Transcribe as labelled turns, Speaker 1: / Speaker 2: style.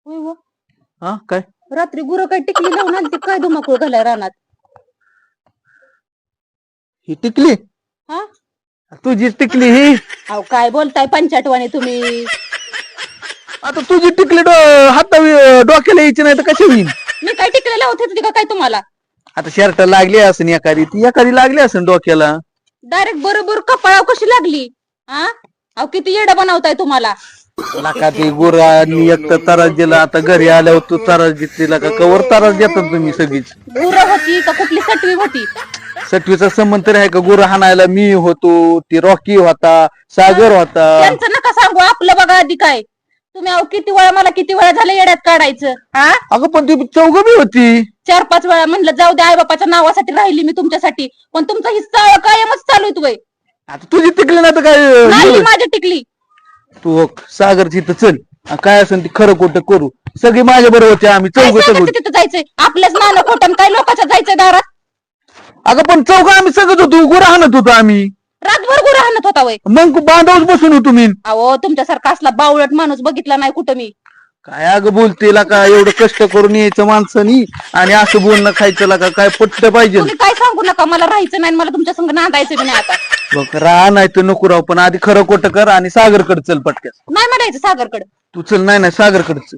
Speaker 1: होय हो.
Speaker 2: हा काय
Speaker 1: रात्री गुरं काय टिकली लावून आली ती काय धुमाकूळ घालाय रानात.
Speaker 2: ही टिकली
Speaker 1: हा
Speaker 2: तुझी टिकली ही
Speaker 1: अहो काय बोलताय पंचाटवाने तुम्ही.
Speaker 2: आता तुझी टिकली हाता डोक्याला यायची नाही तर कशी होईल.
Speaker 1: मी काय टिकलेला होते का काय तुम्हाला.
Speaker 2: आता शर्ट लागली असेल एखादी ती एखादी लागली असेल डोक्याला.
Speaker 1: डायरेक्ट बरोबर कपाळाव कशी लागली. हा अहो किती येडं बनवताय तुम्हाला.
Speaker 2: लाका ती गुरांनी एक तर त्रास दिला आता घरी आल्यावर तू त्रास घेतलेला का कवर त्रास देतात तुम्ही सगळीच.
Speaker 1: गुरं होती का कुठली सटवी होती.
Speaker 2: सटवीचा संबंध तरी आहे का गुरं हाणायला मी होतो ती रॉकी होता सागर होता.
Speaker 1: त्यांचं नका सांगू आपलं बघा आधी काय. तुम्ही अहो किती वेळा मला किती वेळा झालं येड्यात काढायचं. हा
Speaker 2: अगं पण ती चौघ बी होती.
Speaker 1: 4-5 वेळा म्हणलं जाऊ दे आई बापाच्या नावासाठी राहिली मी तुमच्यासाठी पण तुमचा ही चाळ कायमच चालू आहे.
Speaker 2: आता तुझी टिकली ना तर
Speaker 1: नाही
Speaker 2: काय
Speaker 1: माझी टिकली.
Speaker 2: तू सागरची इथं चल काय असेल ती खरं खोटं करू सगळी माझ्या बरोबर होते आम्ही
Speaker 1: काय
Speaker 2: चौघ
Speaker 1: सांगायचं
Speaker 2: सगळं.
Speaker 1: तिथं जायचंय आपल्याच नाणं खोटं काय लोकांच्या जायचंय दारात.
Speaker 2: अगं पण चौघ आम्ही सगळं होतो गुरं हाणत होतो आम्ही.
Speaker 1: रातभर गुरं हाणत होता वय.
Speaker 2: मग बांधवच बसून होतो मी.
Speaker 1: अहो तुमच्यासारखा असला बावळट माणूस बघितला नाही कुठं मी.
Speaker 2: काय अगं बोलतेला का एवढं कष्ट करून यायचं माणसानी आणि असं बोलणं खायचं का काय पटलं पाहिजे.
Speaker 1: तुम्ही काय सांगू नका मला राहायचं नाही मला तुमच्या संग नांदायचं बी नाही आता.
Speaker 2: बघ राह नाही तर नको राव पण आधी खरं खोटं कर आणि सागरकडे चल पटक्यास.
Speaker 1: नाही म्हणायचं सागरकडे.
Speaker 2: तू चल नाही सागरकडे चल.